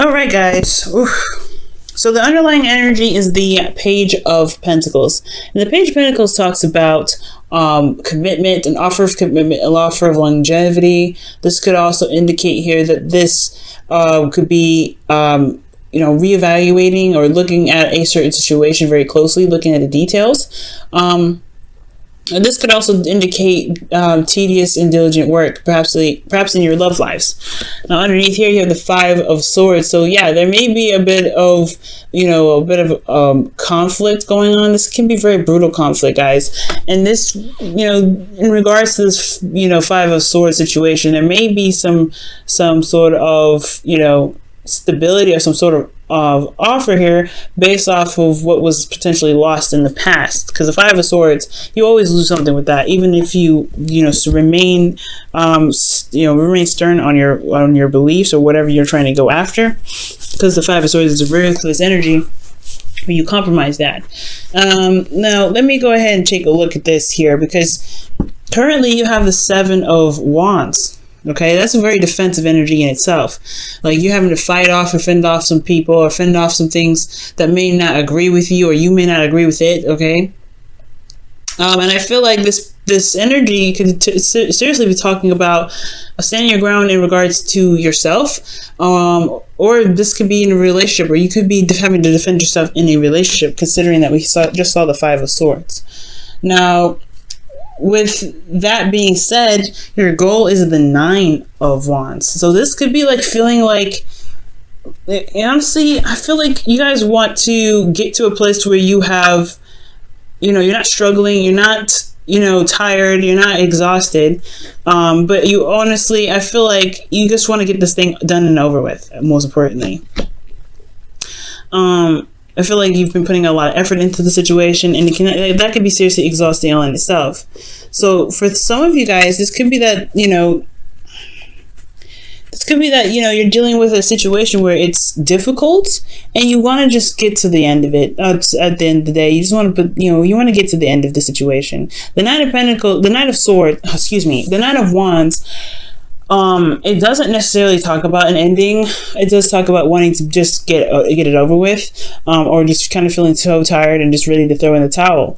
All right, guys. Oof. So the underlying energy is the Page of Pentacles. And the Page of Pentacles talks about commitment, an offer of commitment, an offer of longevity. This could also indicate here that this could be, reevaluating or looking at a certain situation very closely, looking at the details. And this could also indicate tedious and diligent work, perhaps in your love lives. Now, underneath here, you have the Five of Swords. So, yeah, there may be a bit of, conflict going on. This can be very brutal conflict, guys. And this, in regards to this, Five of Swords situation, there may be some sort of, stability or some sort of offer here based off of what was potentially lost in the past, because the Five of Swords, you always lose something with that, even if you remain stern on your beliefs or whatever you're trying to go after, because the Five of Swords is a very ruthless energy when you compromise that. Now let me go ahead and take a look at this here, because currently you have the Seven of Wands. Okay, that's a very defensive energy in itself. Like, you're having to fight off or fend off some people or fend off some things that may not agree with you, or you may not agree with it. Okay, and I feel like this energy could seriously be talking about standing your ground in regards to yourself, or this could be in a relationship, or you could be having to defend yourself in a relationship, considering that we just saw the Five of Swords. Now, with that being said, your goal is the Nine of Wands. So this could be like feeling like, honestly, I feel like you guys want to get to a place where you have, you're not struggling, you're not, tired, you're not exhausted. But you honestly, I feel like you just want to get this thing done and over with, most importantly. I feel like you've been putting a lot of effort into the situation, and that could be seriously exhausting all in itself. So for some of you guys, this could be that, you're dealing with a situation where it's difficult and you want to just get to the end of it. At the end of the day, you just want to you want to get to the end of the situation. The Nine of Wands, it doesn't necessarily talk about an ending. It does talk about wanting to just get it over with, or just kind of feeling so tired and just ready to throw in the towel.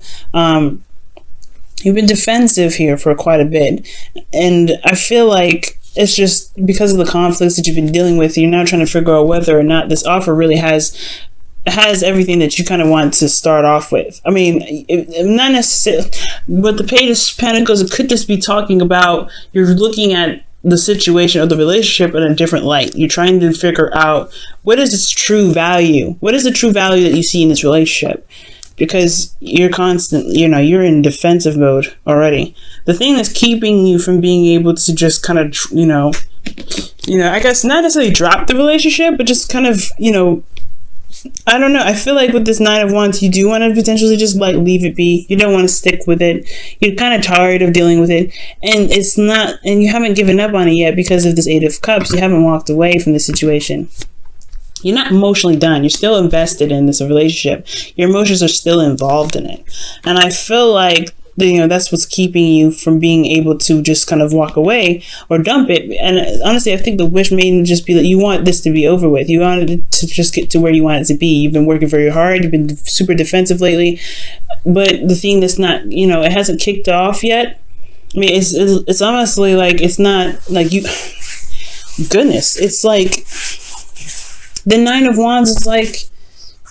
You've been defensive here for quite a bit, and I feel like it's just because of the conflicts that you've been dealing with. You're now trying to figure out whether or not this offer really has everything that you kind of want to start off with. I mean, not necessarily, but the Page of Pentacles, it could just be talking about you're looking at the situation or the relationship in a different light. You're trying to figure out, what is its true value? What is the true value that you see in this relationship? Because you're constantly, you're in defensive mode already. The thing that's keeping you from being able to just kind of, I guess not necessarily drop the relationship, but just kind of, I don't know. I feel like with this Nine of Wands, you do want to potentially just like leave it be. You don't want to stick with it. You're kind of tired of dealing with it, and and you haven't given up on it yet because of this Eight of Cups. You haven't walked away from the situation. You're not emotionally done. You're still invested in this relationship. Your emotions are still involved in it, and I feel like that's what's keeping you from being able to just kind of walk away or dump it. And honestly, I think the wish may just be that you want this to be over with. You want it to just get to where you want it to be. You've been working very hard. You've been super defensive lately. But the thing that's not, it hasn't kicked off yet. I mean, it's honestly like, it's not like you, goodness, it's like the Nine of Wands is like,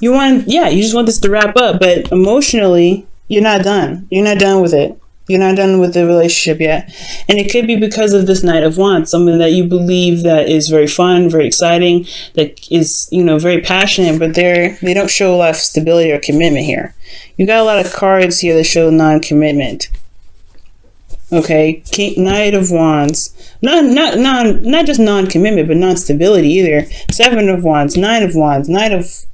you just want this to wrap up, but emotionally, you're not done. You're not done with it. You're not done with the relationship yet. And it could be because of this Knight of Wands, something that you believe that is very fun, very exciting, that is, very passionate, but they don't show a lot of stability or commitment here. You got a lot of cards here that show non-commitment. Okay, Knight of Wands. Not just non-commitment, but non-stability either. Seven of Wands, Nine of Wands, Knight of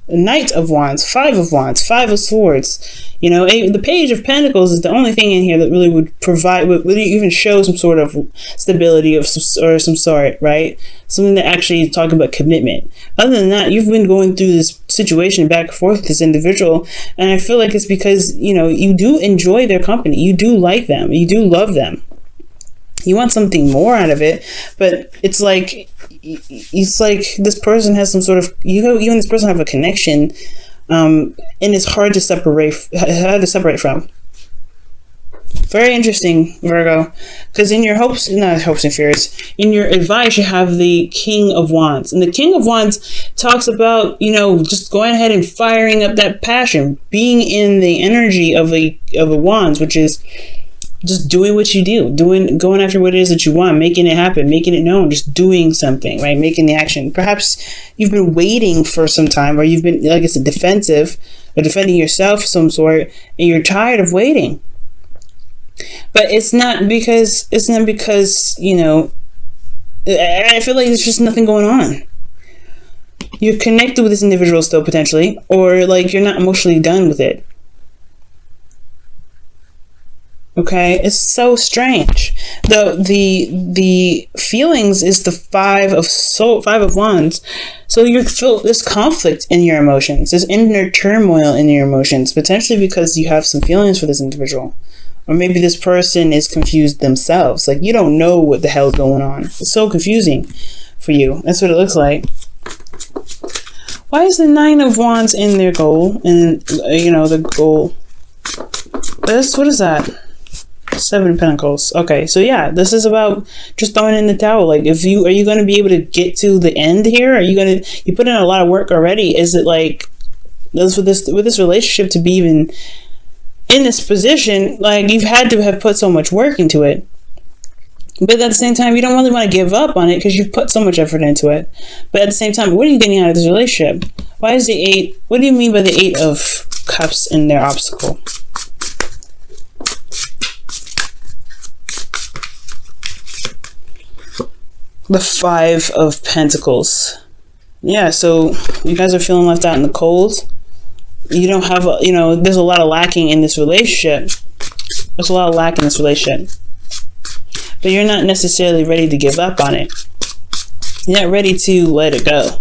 Wands, Five of Wands, Five of Swords. The Page of Pentacles is the only thing in here that really would even show some sort of stability or some sort, right? Something that actually talk about commitment. Other than that, you've been going through this situation back and forth with this individual, and I feel like it's because, you do enjoy their company. You do like them. You do love them. You want something more out of it, but it's like this person has some sort of, you and this person have a connection, and it's hard to separate from. Very interesting, Virgo, because in your not hopes and fears, in your advice, you have the King of Wands, and the King of Wands talks about, just going ahead and firing up that passion, being in the energy of a Wands, which is just doing what you do, going after what it is that you want, making it happen, making it known, just doing something, right? Making the action. Perhaps you've been waiting for some time, or you've been, like I said, defensive, or defending yourself of some sort, and you're tired of waiting. But it's not because, I feel like there's just nothing going on. You're connected with this individual still, potentially, or like you're not emotionally done with it. Okay, it's so strange. The feelings is the Five of Wands. So there's conflict in your emotions. There's inner turmoil in your emotions, potentially because you have some feelings for this individual. Or maybe this person is confused themselves. Like, you don't know what the hell is going on. It's so confusing for you. That's what it looks like. Why is the Nine of Wands in their goal? And, the goal. What is that? Seven of Pentacles. Okay, so yeah, this is about just throwing in the towel. Like, are you going to be able to get to the end here? You put in a lot of work already? Is it like, with this relationship to be even in this position, like, you've had to have put so much work into it, but at the same time, you don't really want to give up on it because you've put so much effort into it. But at the same time, what are you getting out of this relationship? Why is the Eight? What do you mean by the Eight of Cups in their obstacle? The Five of Pentacles. Yeah, so you guys are feeling left out in the cold. You don't have, there's a lot of lacking in this relationship. There's a lot of lack in this relationship. But you're not necessarily ready to give up on it. You're not ready to let it go.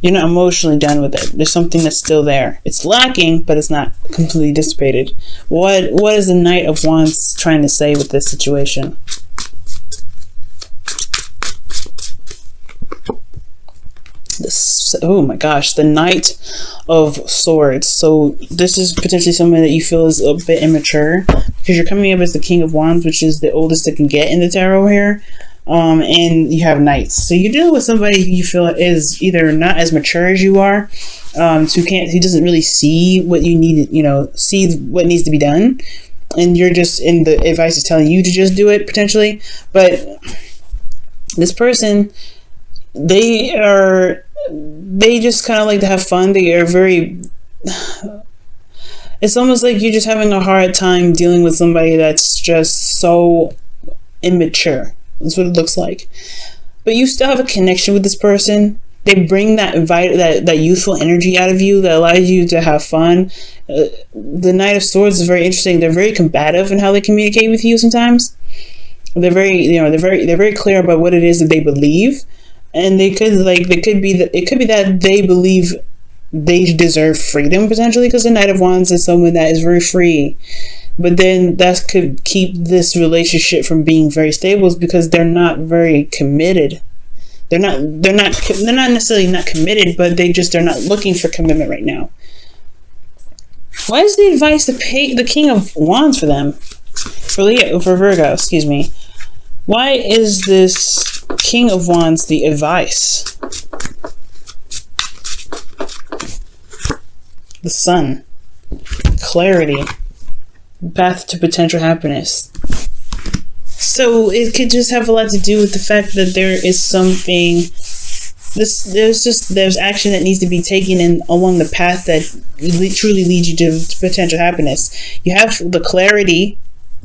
You're not emotionally done with it. There's something that's still there. It's lacking, but it's not completely dissipated. What is the Knight of Wands trying to say with this situation? Oh my gosh, the Knight of Swords. So this is potentially something that you feel is a bit immature, because you're coming up as the King of Wands, which is the oldest that can get in the tarot here. And you have Knights. So you're dealing with somebody you feel is either not as mature as you are, who doesn't really see what you need, see what needs to be done. And you're just, in the advice is telling you to just do it, potentially. But this person, they just kind of like to have fun. They are it's almost like you're just having a hard time dealing with somebody that's just so immature. That's what it looks like. But you still have a connection with this person. They bring that youthful energy out of you that allows you to have fun. The Knight of Swords is very interesting. They're very combative in how they communicate with you sometimes. They're very clear about what it is that they believe. And it could be that they believe they deserve freedom, potentially, because the Knight of Wands is someone that is very free. But then that could keep this relationship from being very stable, because they're not very committed. They're not necessarily not committed, but they're not looking for commitment right now. Why is the advice the King of Wands for them? For Virgo, excuse me. Why is this King of Wands the advice? The Sun. Clarity. Path to potential happiness. So it could just have a lot to do with the fact that there is something, there's action that needs to be taken along the path that truly leads you to potential happiness. You have the clarity,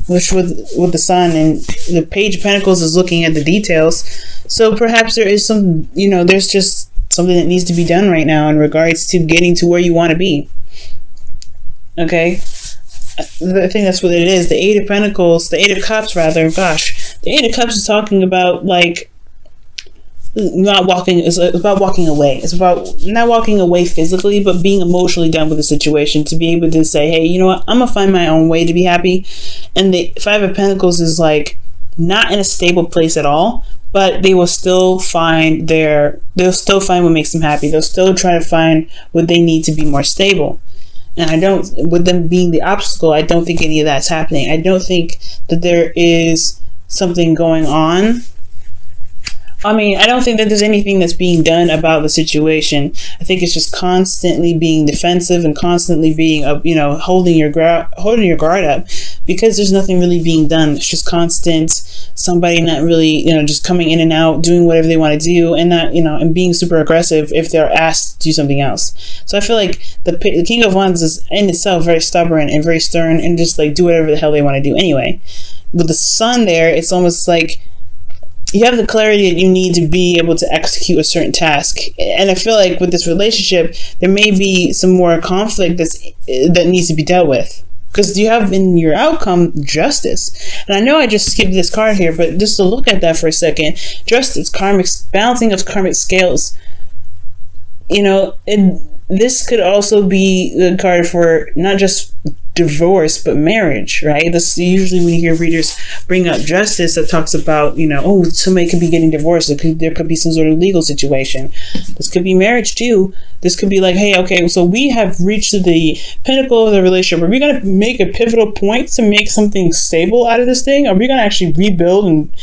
which with the Sun, and the Page of Pentacles is looking at the details. So perhaps there is there's just something that needs to be done right now in regards to getting to where you want to be. Okay. I think that's what it is. The Eight of Pentacles, the Eight of Cups rather, gosh. The Eight of Cups is talking about, like, not walking, it's about walking away. It's about not walking away physically, but being emotionally done with the situation, to be able to say, hey, you know what, I'm gonna find my own way to be happy. And the Five of Pentacles is like not in a stable place at all, but they will still find what makes them happy. They'll still try to find what they need to be more stable. And I don't, with them being the obstacle, I don't think any of that's happening. I don't think that there is something going on. I mean, I don't think that there's anything that's being done about the situation. I think it's just constantly being defensive and constantly being, holding your guard up, because there's nothing really being done. It's just constant somebody not really, just coming in and out, doing whatever they want to do, and not, and being super aggressive if they're asked to do something else. So I feel like the King of Wands is in itself very stubborn and very stern, and just like do whatever the hell they want to do anyway. With the Sun there, it's almost like you have the clarity that you need to be able to execute a certain task. And I feel like with this relationship, there may be some more conflict that needs to be dealt with. Because you have in your outcome justice. And I know I just skipped this card here, but just to look at that for a second, justice, balancing of karmic scales. And this could also be the card for not just divorce, but marriage, right? This usually when you hear readers bring up justice, that talks about, somebody could be getting divorced. There could be some sort of legal situation. This could be marriage too. This could be like, hey, okay, so we have reached the pinnacle of the relationship. Are we going to make a pivotal point to make something stable out of this thing? Are we going to actually rebuild and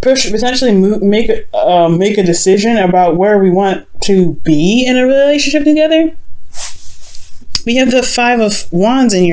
potentially make a decision about where we want to be in a relationship together? We have the Five of Wands in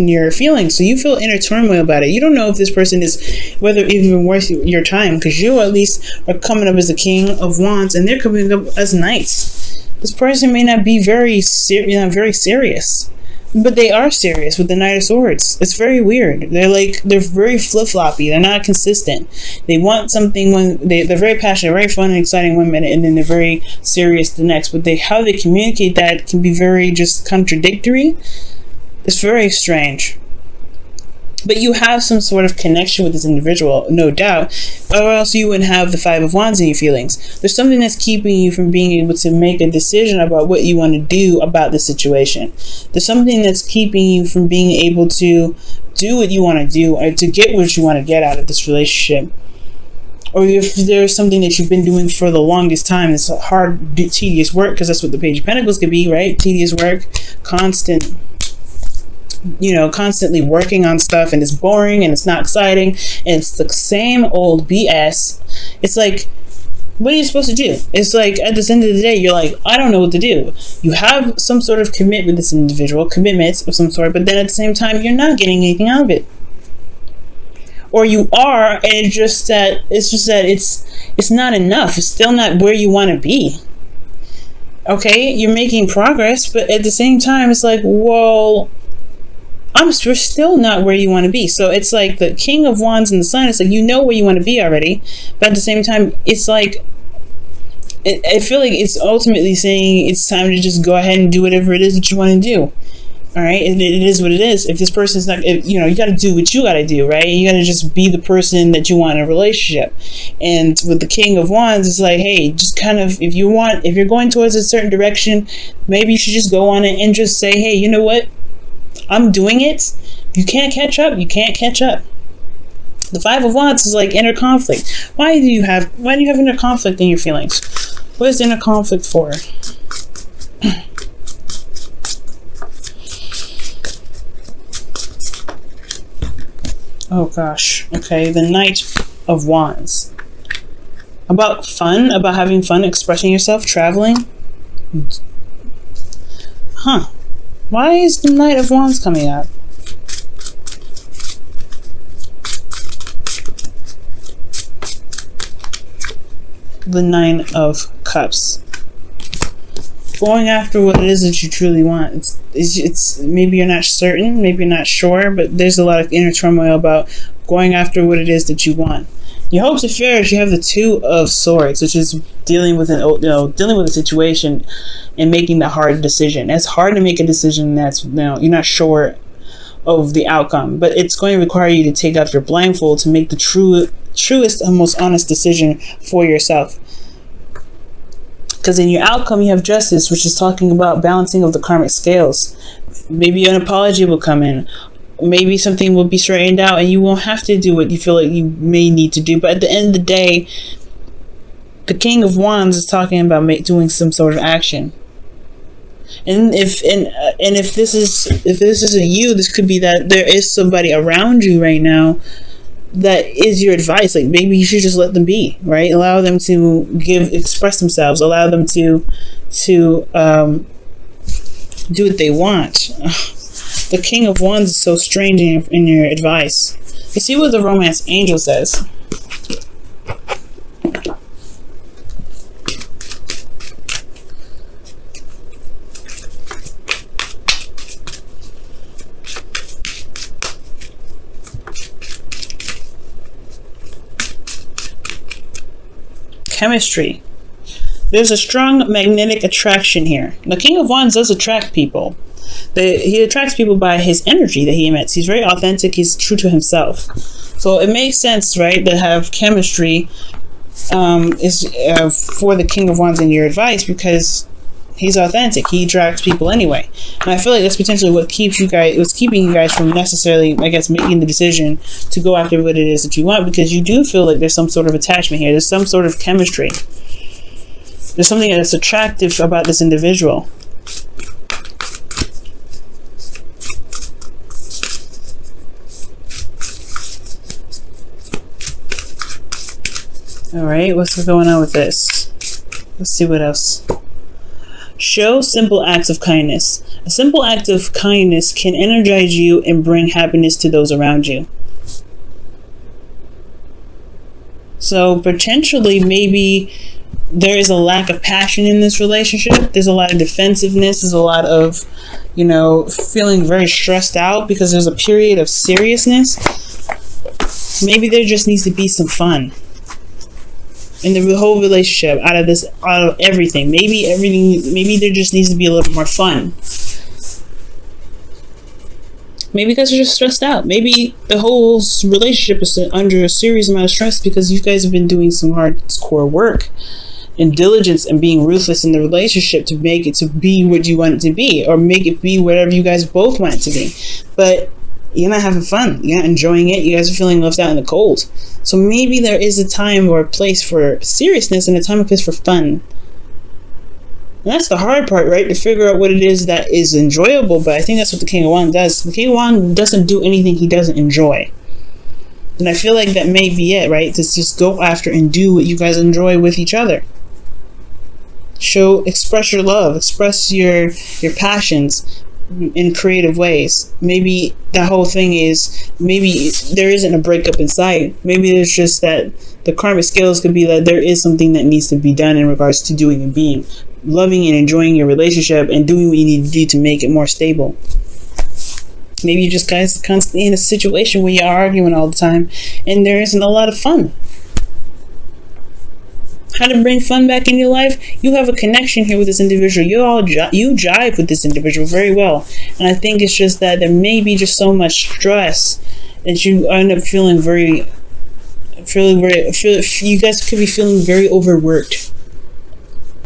your feelings, so you feel inner turmoil about it. You don't know if this person is whether even worth your time, because you at least are coming up as the King of Wands, and they're coming up as Knights. This person may not be very serious, but they are serious with the Knight of Swords. It's very weird. They're very flip-floppy. They're not consistent. They want something when they're very passionate, very fun and exciting one minute, and then they're very serious the next. But how they communicate that can be very just contradictory. It's very strange. But you have some sort of connection with this individual, no doubt, or else you wouldn't have the Five of Wands in your feelings. There's something that's keeping you from being able to make a decision about what you want to do about the situation. There's something that's keeping you from being able to do what you want to do, or to get what you want to get out of this relationship. Or if there's something that you've been doing for the longest time, it's hard, tedious work, because that's what the Page of Pentacles could be, right? Tedious work, constantly working on stuff, and it's boring and it's not exciting, and it's the same old BS. It's like, what are you supposed to do? It's like at the end of the day, you're like, I don't know what to do. You have some sort of commitment with this individual, commitments of some sort, but then at the same time, you're not getting anything out of it. Or you are, and it's just that it's not enough. It's still not where you want to be. Okay, you're making progress, but at the same time, it's like, well, we're still not where you want to be. So it's like the King of Wands and the Sun. It's like, you know where you want to be already, but at the same time, it's like, I feel like it's ultimately saying it's time to just go ahead and do whatever it is that you want to do. All right, it is what it is. If this person's not, you got to do what you got to do, right? You got to just be the person that you want in a relationship. And with the King of Wands, it's like, hey, just kind of, if you're going towards a certain direction, maybe you should just go on it and just say, hey, you know what? I'm doing it. You can't catch up. You can't catch up. The Five of Wands is like inner conflict. Why do you have inner conflict in your feelings? What is inner conflict for? Oh gosh. Okay, the Knight of Wands. About fun, about having fun, expressing yourself, traveling. Huh. Why is the Knight of Wands coming up? The Nine of Cups. Going after what it is that you truly want. It's maybe you're not certain, maybe you're not sure, but there's a lot of inner turmoil about going after what it is that you want. Your hopes and fears, you have the Two of Swords, which is dealing with a situation and making the hard decision. It's hard to make a decision that's you're not sure of the outcome, but it's going to require you to take off your blindfold to make the truest and most honest decision for yourself. Because in your outcome, you have justice, which is talking about balancing of the karmic scales. Maybe an apology will come in. Maybe something will be straightened out and you won't have to do what you feel like you may need to do. But at the end of the day, the King of Wands is talking about doing some sort of action. And if this isn't you, this could be that there is somebody around you right now that is your advice. Like, maybe you should just let them be, right? Allow them to express themselves. Allow them to do what they want. The King of Wands is so strange in your advice. Let's see what the romance angel says. Chemistry. There's a strong magnetic attraction here. The King of Wands does attract people. He attracts people by his energy that he emits. He's very authentic. He's true to himself. So it makes sense, right, to have chemistry for the King of Wands in your advice, because he's authentic. He attracts people anyway. And I feel like that's potentially what's keeping you guys from necessarily, I guess, making the decision to go after what it is that you want, because you do feel like there's some sort of attachment here. There's some sort of chemistry. There's something that's attractive about this individual. All right, what's going on with this? Let's see what else. Show simple acts of kindness. A simple act of kindness can energize you and bring happiness to those around you. So potentially, maybe there is a lack of passion in this relationship. There's a lot of defensiveness. There's a lot of, feeling very stressed out because there's a period of seriousness. Maybe there just needs to be some fun in the whole relationship, out of everything. Maybe there just needs to be a little bit more fun. Maybe you guys are just stressed out. Maybe the whole relationship is under a serious amount of stress because you guys have been doing some hardcore work and diligence and being ruthless in the relationship to make it to be what you want it to be, or make it be whatever you guys both want it to be. But you're not having fun. You're not enjoying it. You guys are feeling left out in the cold. So maybe there is a time or a place for seriousness and a time and place for fun. And that's the hard part, right? To figure out what it is that is enjoyable. But I think that's what the King of Wands does. The King of Wands doesn't do anything he doesn't enjoy. And I feel like that may be it, right? To just go after and do what you guys enjoy with each other. Express your love. Express your passions in creative ways. Maybe that whole thing is, maybe there isn't a breakup in sight. Maybe there's just that the karmic scales could be that there is something that needs to be done in regards to doing and being, loving and enjoying your relationship and doing what you need to do to make it more stable. Maybe you just guys constantly in a situation where you're arguing all the time and there isn't a lot of fun. How to bring fun back in your life? You have a connection here with this individual. You jive with this individual very well. And I think it's just that there may be just so much stress that you end up feeling you guys could be feeling very overworked.